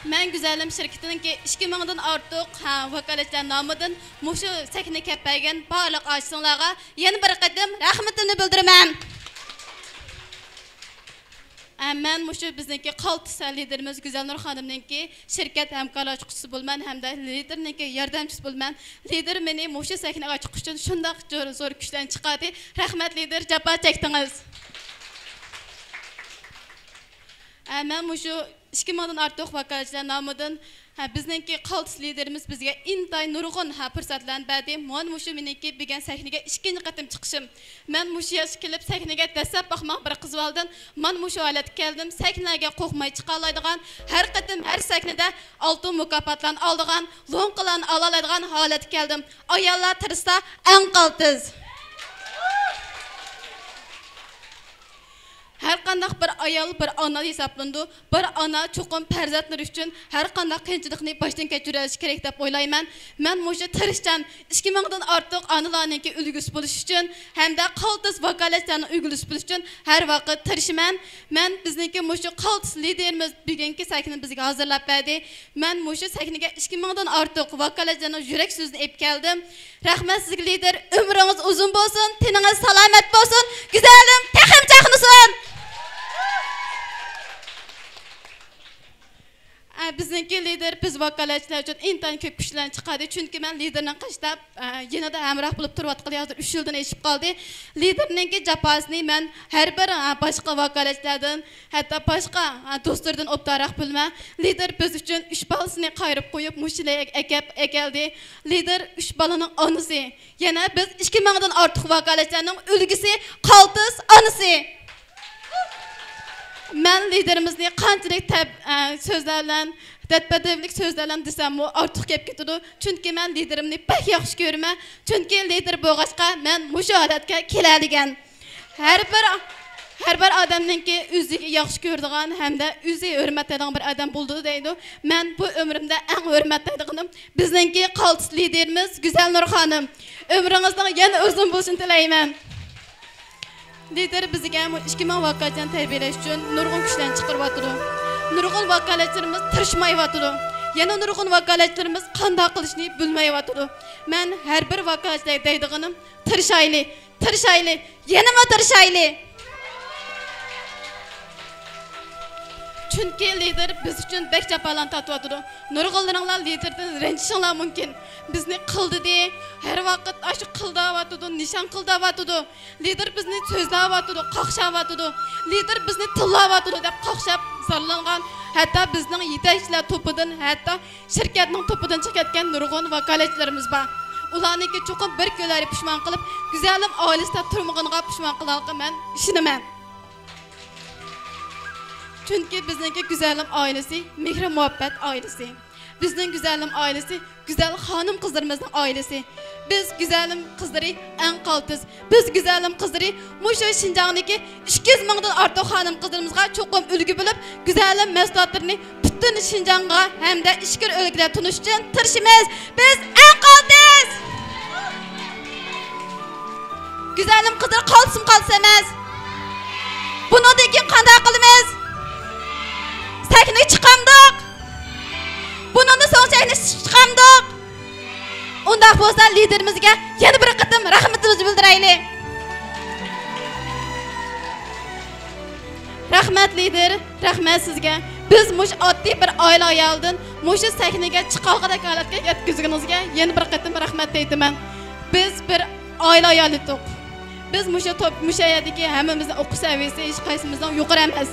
Men Güzelim şirketininki 2000'dan ortiq vakolatchilar nomidan mushu sakni kelgan barliq ochsinlarga yana bir qatim rahmatimni bildiraman. Men mushu bizningki qaltis liderimiz Güzelnur xonimninki shirkat hamkorlashuvchisi bo'lman hamda liderninki yordamchisi bo'lman. Lider meni mushu saknaga chiqish uchun shundoq zo'r kuchdan chiqadi. Rahmat lider, jafo chekdingiz. Men mushu 2000'dan ortiq vakolatchilar nomidan bizningki qaltis liderimiz bizga intayin nurg'un fursatlarni berdi. Men mushu meniki degan sahnaga ikkinchi qatim chiqishim. Men mushu yosh kelib sahnaga dastlab baxmoq bir qiz oldim. Men mushu holatga keldim. Sahnaga qo'rqmay chiqa oladigan, har qatim har sahnada oltin mukofotlarni oladigan, lo'nqilarni ola oladigan holatga keldim. Ayollar tirsa eng qaltis. Her qandaq bir ayol bir ana hesaplandı. Bir ana çoxum farzandlar üçün her qandaq qiyinchilikni boshdan kechirish kerak deb o'ylayman. Men mushu tirishchan 2000 dan ortiq analarningki ulgusi bo'lish uchun hamda qaltis vakolatlarning ulgusi bo'lish uchun har vaqt tirishaman. Men bizningki mushu qaltis liderimiz bugungi sakni bizga hozirlab berdi. Men mushu sakniga 2000 dan ortiq vakolatlarning yurak so'zini olib keldim. Rahmat sizga lider, umringiz uzun bo'lsin, teningiz salomat bo'lsin, güzelim, texim chaqnisin. Bizningki lider biz vakolatchilar uchun intan ko'p kuchlarni chiqadi. Chunki men liderning qishlab yanada hamroh bo'lib turayotgan hozir 3 yildan eshib qoldi. Liderninki jafosini men har bir boshqa vakolatchilardan, hatto boshqa do'stlardan o'ptaroq bilma. Lider biz uchun 3 bolasini qayirib qo'yib, mushilar ekeldi. Lider 3 balaning onasi. Yana biz 2000 dan ortiq vakolatchilarning ulgusi, qaltis onasi. Men liderimizni qanchalik so'zlar bilan, tadbirlik so'zlar bilan desam, u ortiq kelib ketadi. Chunki men liderimni pek yaxshi ko'raman. Chunki lider bo'lg'achqa men mushu holatga keladigan. Har bir odamningki o'ziga yaxshi ko'radigan hamda o'ziga hurmatlaydigan bir odam bo'ldi deydi. Men bu umrimda eng hurmatlaydiganim bizningki qaltis liderimiz Güzel Nur xonim. Umringizning yana uzun bo'lsin tilayman. Lider bizga 2000 vakolatchilarni tarbiyalash uchun nurg'un kuchlarni chiqaryapti. Nurg'un vakolatchilarimiz tirishmayapti. Yana nurg'un vakolatchilarimiz qanday qilishni bilmayapti. Men har bir vakolatchiga deydiganim tirishayli, yana tirishayli. Chunki lider biz uchun bek japalan tatyapti. Nurg'unlaringlar liderdan ranjishinglar mumkin. Bizni qildi, har vaqt shu qildayapti, nishon qildayapti. Lider bizni so'zlayapti, qaqshayapti. Lider bizni tillayapti deb qaqshab zarlangan, hatto bizning yetakchilar to'pidan, hatto shirkatning to'pidan chiqayotgan nurg'un vakolatchilarimiz bor. Ularniki cho'qim bir kunlari pushmon qilib, Güzelim oilasida turmaganiga pushmon qilganligimga men ishonaman. Chunki bizningki Güzelim ailesi mehr muhabbat ailesi. Bizning Güzelim ailesi Güzel xonim qizlarimizning ailesi. Biz Güzelim qizlari eng qaltis. Biz Güzelim qizlari mushu Shinjongdagi 200 mingdan ortiq xonim qizlarimizga cho'qim ulgu bo'lib, Güzelim mahsulotlarini butun Shinjongga hamda ishkir o'lkalar tunish uchun tirishimiz. Biz eng qaltis. Güzelim qizlar qaltis emas. Bundan keyin qanday qilamiz? Sakni chiqamdiq. Bundan so'ng sakni chiqamdiq. Undaq bo'lsa liderimizga yana bir qatim rahmatimizni bildiraylik. Rahmat lider, rahmat sizga. Biz mush oddiy bir oila ayoldan mush sakniga chiqolg'idek holatga yetkazganingizga yana bir qatim rahmat deyman. Biz bir oila ayol edik. Biz mush yerdagi hammamizning o'qish saviyasi hech qaysimizdan yuqori emas.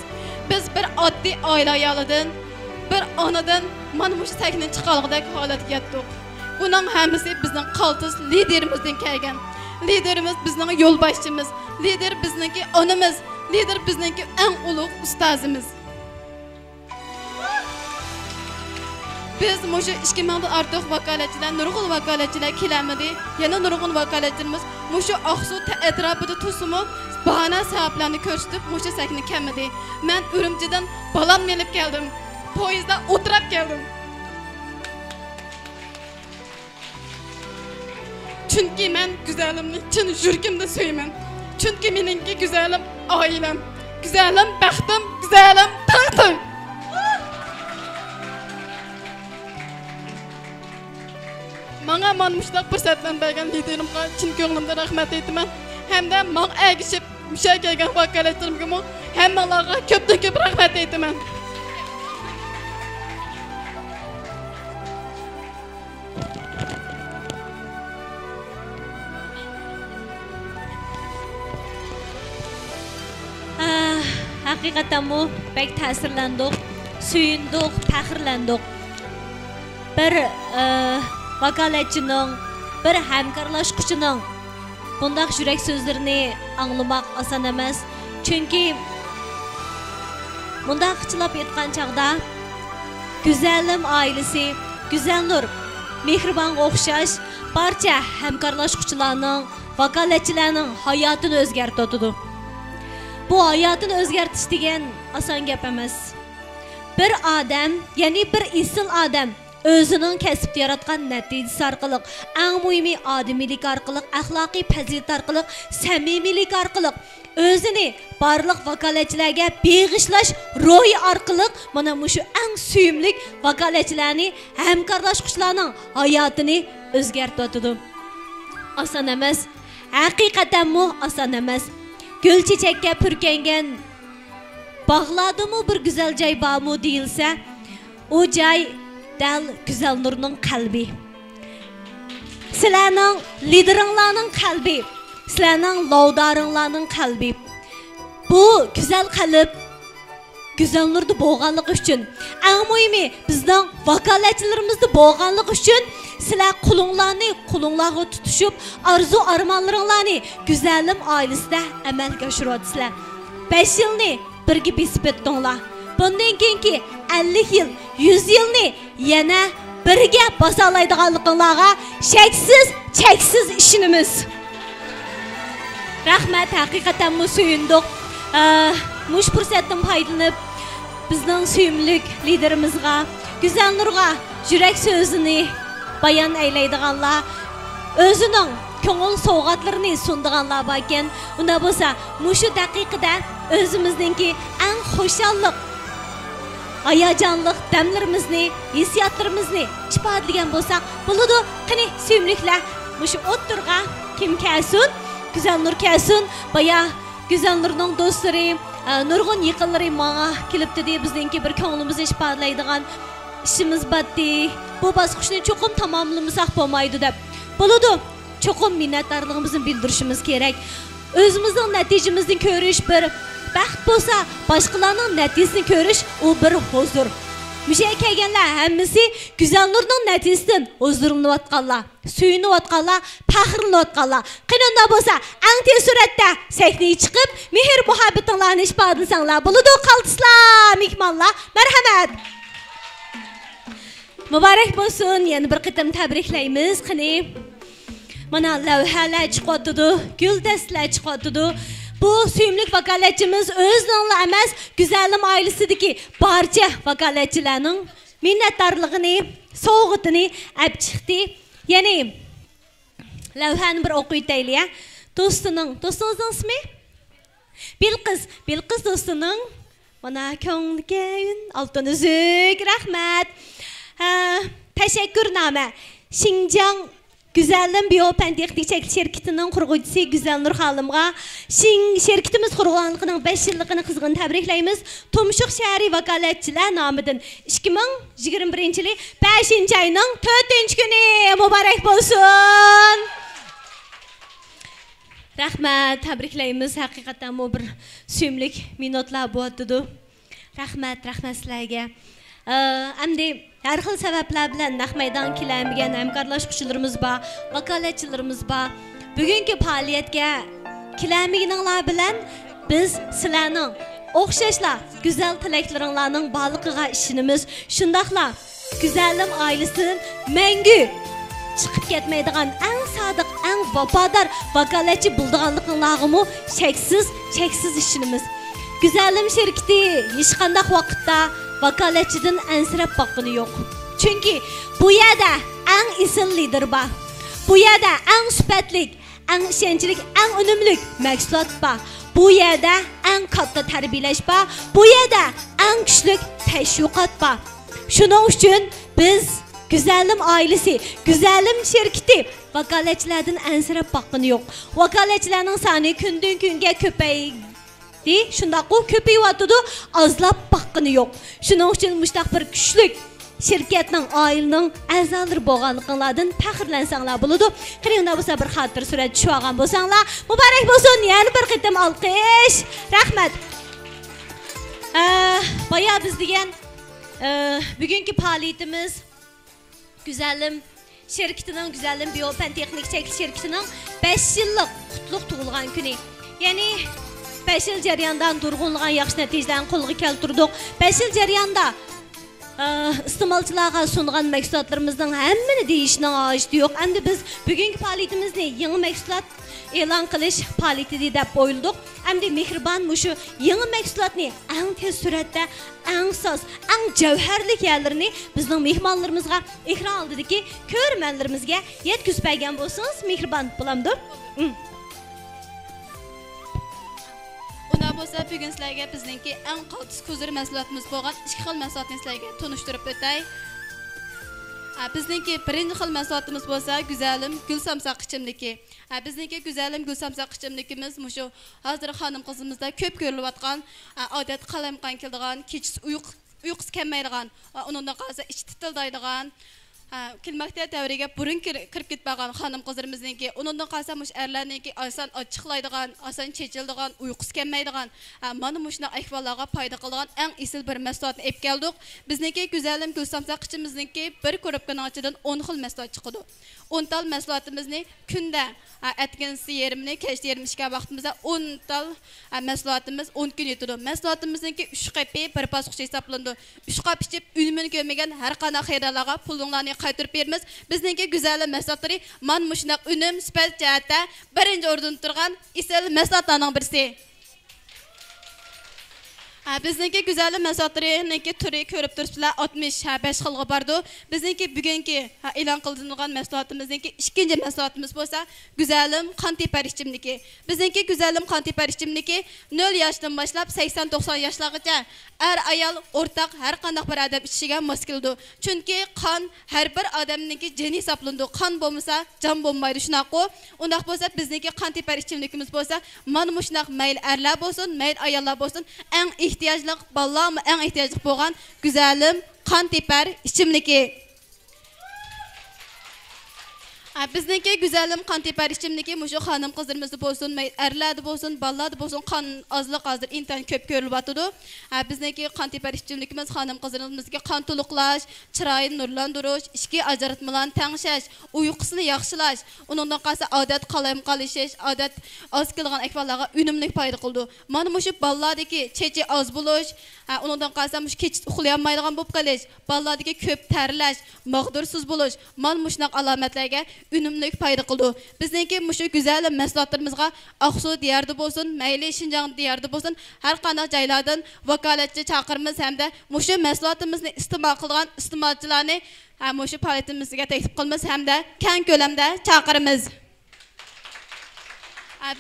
Biz bir oddiy oila ayolidan, bir onadan mana mush sakni chiqolg'idek holatga yetdik. Bunun hammasi bizning qaltis liderimizdan kelgan. Liderimiz bizning yo'lboshchimiz, lider bizningki onamiz, lider bizningki eng ulug' ustozimiz. Biz mushu 2000 dan ortiq vakolatchilar, nurg'un vakolatchilar kelamadi. Yana nurg'un vakolatchilarimiz mushu Oqsuv atrofida tusimi bahona sabablarni ko'rsatib mushu sakni kelmadi. Men Urumchidan balamni olib keldim. Poyezdda o'tirib keldim. Chunki men Güzelimni chin yuragimda so'yaman. Chunki meningki Güzelim oilam, Güzelim baxtim, Güzelim taxtim. Menga mana shunday fursatlarni bergan liderimga chin ko'nglimdan rahmat aytaman. Hamda menga ergishib musha kelgan vakolatchilarimga hammalarga ko'pdan ko'p rahmat aytaman. Haqiqatan bu pek ta'sirlandik, suyundik, faxrlandik. Bir vakolatchining, bir hamkorlashuvchining bundaq yurak so'zlarini anglamak oson emas. Chunki bundaq qilib aytgan chaqda Güzelim ailesi, Güzel Nur, mehribonga o'xshash barcha hamkorlashuvchilarning, vakolatchilarning hayotini o'zgartirdi. bu hayatını özgertiş degen asan gap emas. Bir adam, yani bir isil adam özünün kesip yaratgan neticesi arkalık, en mühimi ademilik arkalık, ahlaki fazilet arkalık, samimilik arkalık, özünü barlıq vakaletçilerge beğişlaş ruhi arkalık, mana şu en süyümlük vakaletçilerini hem kardeşkuşlarının hayatını özgertiyordu. Asan emas, hakikaten mu asan emas. Gül çiçekке pürkengen bağladı mı bir güzel cay bağ mı değilse, o cay del güzel nurunun kalbi. Sizlerinin lideringlarının kalbi, sizlerinin lavdaringlarının kalbi. Bu güzel kalıp, güzel nurdu boğanlık üçün, en mühimi bizden vakaletçilerimizde boğanlık üçün, sizler kulunlarını tutuşup, arzu armanlarını güzelim ailesinde emel göşürüyorlar. 5 yılını birge besip ettiğinler. Bundan keyinki 50 yıl, 100 yılını yine birge basalaydıganlıqlarga cheksiz işinimiz. Rahmet, hakikaten bu suyunduk. Muş fırsatdan faydalanıp bizden suyumluk liderimizga, güzel nurga, yürek sözünü bayan eyleydiganlar, özünün köngül soğuqatlarını sunduğanlar bakken, ona bolsa muşu dakikada özümüzdeki en hoşallık, hayacanlık demlerimizni, hissiyatlarımızını ifadelagan bolsak, buludu qani suyumliklar muşu o'ttirga kim kelsin, güzel nur kelsin, baya güzel nurning dostları, nurgun yaqinlari manga kelibdi deb bizningki bir ko'nglimizni ifodalaydigan işimiz batdi. Bu bosqichni cho'qim tamomlamasak bo'lmaydi deb. Bo'ladi. Cho'qim minnatdorligimizni bildirishimiz kerak. O'zimizning natijamizni ko'rish bir baxt bo'lsa, boshqalarning natijasini ko'rish u bir huzur. Müşey kelganlar hammasi güzel nurning natijasidan huzurlanayotganlar, suyunayotganlar, faxrlanayotganlar. Qanday bo'lsa, eng tez suratda sahnaga chiqib, mehr muhabbatinglarni ifodalasanlar bo'ladi, qaltislar, mehmonlar. Marhamat. Muborak bo'lsin. Yana bir qitim tabriklaymiz. Qani mana lavhalar chiqyapti, guldastlar chiqyapti. Bu suyumlik vakaletçimiz özününle emas, güzelim ailesideki barcha vakaletçilerinin minnettarlığını, soğutunu ap çıktı. Yani lavhani bir okuyup deyliye. Dostunuzun ismi? Bilqis dostunun mana ko'ngliga altın üzük, rahmat. Teşekkürname. Şinjan Güzelim Biopen Texnik şirketinin kurgucusu Güzel Nur Halım'a şirketimiz kurgulanlığının 5 yıllıqını kızgın təbriklayımız. Tumşuq şəhəri vakaletçiler namıdın 2021 5. ayının 4. günü mübarək bolsun. Rahmet, təbriklayımız. Hakikaten bu bir sümlük minutlar bu adıdır. Rahmet sizlərə. Əmdi her xil sebepler bilen naq meydan kiləmigən həmkarlaşqıçılarımız var, vakaletçilərimiz var. Bugünkü fəaliyyətə kiləmiginlər bilen biz sizlərinin oxşaşla güzel tiləklərinlərinin bağlılığına işinimiz, şundaqla güzelim ailesinin məngü çıxıb ketməydiğən ən sadık, ən vafadar vakaletçi bulduğanlıqlarımı çeksiz işinimiz. Güzelim şirketi hiç qandaq vaqtda vakaletçiden ensirep bakını yok. Çünkü bu yerde en isil lider var. Bu yerde en süpetlik, en işençilik, en önümlük məqsud var. Bu yerde en katta terbiyeleş var. Bu yerde en güçlük teşviqat var. Şunun için biz güzelim ailesi, güzelim şirketi vakaletçilerden ensirep bakını yok. Vakaletçilerin sani günden günge köpeği şundaq o köpeği vatıdı azlap bakını yok. Şunun için müştaq bir güçlük şirketinin ailenin əzaları boğanlıqlardan fəxirlənsanlar buludu. Qırığında bolsa bir xatır sürət düşüğən bolsanlar. Mübarək bolsun, yani bir qitim alqış. Rahmet. Bayağı biz degen bugünkü fəaliyyətimiz Güzelim şirketinin, Güzelim Biopen Texnik şirketinin 5 yıllık qutluk tuğulğan günü. Yani 5 yıl jaryandan durğunluğun yaxşı nəticələrini qolğa keltirdik. 5 yıl jaryanda iste'molchilarga sungan mahsulotlarimizning hammani deyishning hojati yo'q. Endi biz bugungi faoliyatimizni yangi mahsulot e'lon qilish faoliyati deb o'yladik. Endi mehribon mushu yangi mahsulotni eng tez suratda, eng soz, eng javharli yerlarini bizning mehmonlarimizga ekran oldidagi ko'rmanlarimizga yetkazib bergan bo'lsangiz mehribon bo'lamdi. Unda bo'lsa bugun sizlarga bizningki eng qaltis ko'zir mahsulotimiz bo'lgan ikki xil mahsulotni sizlarga tunishtirib o'tay. Bizningki birinchi xil mahsulotimiz bo'lsa Güzelim gul samsaq ichimligi. Bizningki Güzelim gul samsaq ichimligimiz mushu hozir xonim qizimizda ko'p ko'rilayotgan, odat qalamqon keladigan, kechasi uyqusi kelmaydigan, uningdan qolsa ichi titildaydigan kelmoqda davriga burun kirib ketmagan xonim qizlarimizningki, uningdan qolsa mush erlarningki oson ochiqlaydigan, oson chechildigan, uyqusi kelmaydigan, mana mushuna ahvollarga foyda qiladigan eng esil bir mahsulotni olib keldik. Bizningki Güzelim gul samsaq ichimizningki bir ko'ribkaning ichidan 10 xil mahsulot chiqadi. 10 tal mahsulotimizni kunda atgansi yerimini, kechda yerim ishga vaqtimizda 10 tal mahsulotimiz 10 kun yetadi. Mahsulotimizningki 3 qapi bir bosqich hisoblandi. 3 qap ichib unumini ko'rmagan har qanday xaridorlarga pulinglarni qaytarib beramiz. Bizningki Güzelim mahsulotlari mana mushunaq unum sifat jihatda birinchi o'rinda turgan esil mahsulotlarning birisi. Bizningki Güzelim mahsulotlarininki turi ko'rib turibsizlar 65 xilga bordi. Bizningki bugungi e'lon qilingan mahsulotimizningki ikkinchi mahsulotimiz bo'lsa Güzelim qon tepar ichimligi. Bizningki Güzelim qon tepar ichimligi 0 yoshdan boshlab 80-90 yoshlargacha er ayol o'rtaq har qanday bir odam ichishiga mos keldi. Chunki qon har bir odamninki jini hisoblandi. Qon bo'lmasa jon bo'lmaydi shunaqo. Undaq bo'lsa bizningki qon tepar ichimligimiz bo'lsa mana shunaq mayl erlar bo'lsin, mayl ayollar bo'lsin, eng ehtiyojli bolalarga eng ehtiyojli bo'lgan Güzelim qon tepar ichimligi. Bizningki Güzelim qon tepar ichimligi mushu xonim qizlarimizda bo'lsin, erlarda bo'lsin, bolalarda bo'lsin qon ozliq hozir intan ko'p ko'rilyotdi. Bizningki qon tepar ichimligimiz xonim qizlarimizga qon to'liqlash, chiroyini nurlantirish, ichki ajratmalarni tengshash, uyqusini yaxshilash, uningdan qolsa odat qalam qolishish, odat oz kelgan ahvollarga unumli foyda qildi. Mana mushu bolalardagi chechi oz bo'lish, uningdan qolsa mush kech uxlayolmaydigan bo'lib qolish, bolalardagi ko'p tarlash, mag'dursiz bo'lish, mana mushunaq alomatlarga unumli foyda qildi. Bizningki mushu Güzelim mahsulotlarimizga Aqsu diyarda bo'lsin, mayli Shinjong diyarda bo'lsin, har qanday joylardan vakolatchi chaqiramiz hamda mushu mahsulotimizni iste'mol qilgan iste'molchilarni mushu faoliyatimizga taklif qilamiz hamda keng ko'lamda chaqiramiz.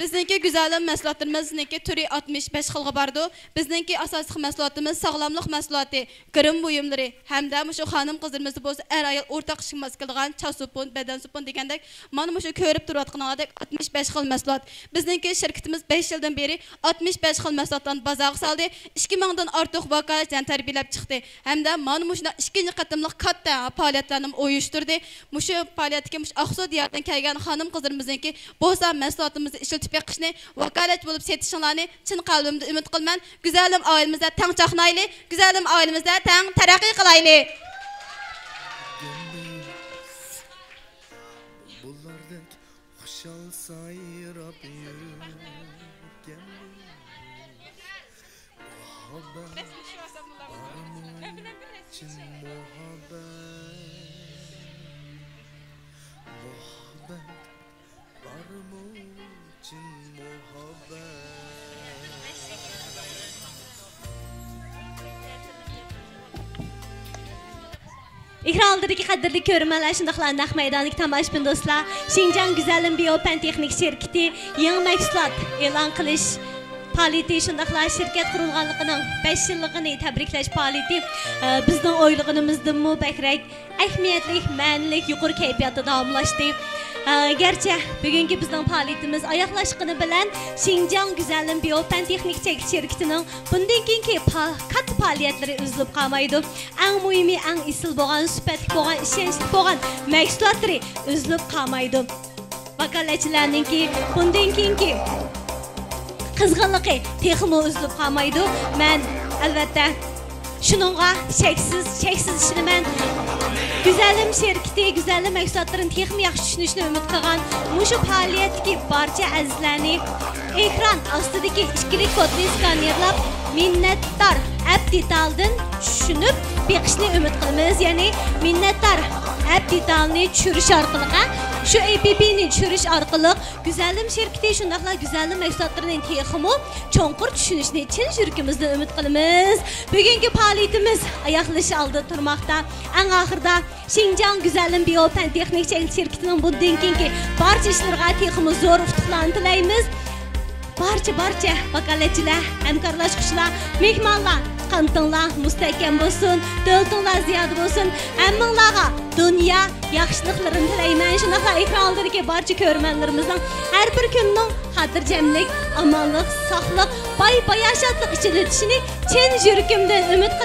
Bizningki Güzelim mahsulotlarimizningki turi 65 xilga bordi. Bizningki asosiy mahsulotimiz sog'lomlik mahsuloti, kirim buyumlari hamda mushu xonim qizlarimizda bo'lsa er ayol o'rtaq ishga qiladigan chasupun, badan supun degandek mana mushu ko'rib turayotganingdek 65 xil mahsulot. Bizningki shirkatimiz 5 yildan beri 65 xil mahsulotlarni bozorga soldi. 2000 dan ortiq vakolatdan tarbiyalab chiqdi. Hamda mana mushuna ikkinchi qatimliq katta faoliyatlarni uyushtirdi. Mushu faoliyatga mush Aqsu diyardan kelgan xonim qizlarimizningki bo'lsa mahsulotimizni ishlatib beqishni vakolat bo'lib setishinglarni chin qalbimda umid qilaman. Güzelim oilamizda tang chaqnayli, Güzelim oilamizda tang taraqqiy qilayli. Bullardek xushal sayrab yurgan muhabbet için Ekran oldidagi qadrli ko'rmanlar, shundaqla naq maydonlik tomoshabin do'stlar, Xinjiang Güzelim Biopan texnik şirkati yangi mahsulot e'lon qilish faoliyati, shundaqla shirkat qurilganligining 5 yilligini tabriklash faoliyati bizning o'ylaganimizdan bakrak ahamiyatli, ma'nili, yuqori kayfiyatda davomlashdi. Gerçi bugungi bizning faoliyatimiz oyoqlashgani bilan Xinjiang Güzelim Biopan texnik şirkatining bundan keyingi katta faoliyatlari uzilib qolmaydi. Eng muhimi, eng esil bo'lgan, sifatli bo'lgan, ishonchli bo'lgan mahsulotlari uzilib qolmaydi. Vakolatchilarningki bundan keyingi qizg'inligi texmo uzilib qolmaydi. Men albatta shuningga cheksiz ishonaman. Güzelim şirkati Güzelim mahsulotlarini texnik yaxshi tushunishni umid qilgan mushu faoliyatdagi barcha azizlarni ekran ostidagi ichkilik kodni skanerlab minnatdor Әп деталдın düşünüp beqishni umid qilamiz. Ya'ni minnatdor App detalni tushirish orqali, shu app'ni tushirish orqali Güzellim şirkati shundaqla güzellim mahsulotlarining texmi cho'nqur tushunishni chin yuragimizdan umid qilamiz. Bugungi faoliyatimiz oyoqlash oldi turmoqda. Eng oxirida Xinjiang Güzellim Biofan Texnik şirkatining bundan keyingi barcha ishlariga texmi zo'r utuqlarni tilaymiz. Barcha vakolatchilar, hamkorlashuvchilar, mehmonlar qantinglar mustahkam bo'lsin, davlatinglar ziyoda bo'lsin. Hammanglarga dunyo yaxshiliklarini tilayman. Shunaqla ekranlardagi barcha ko'rmanlarimizning har bir kunning xotirjamlik, omonlik, sog'lik, boy-boyashatlik ichida o'tishini chin yuragimdan umid qilaman.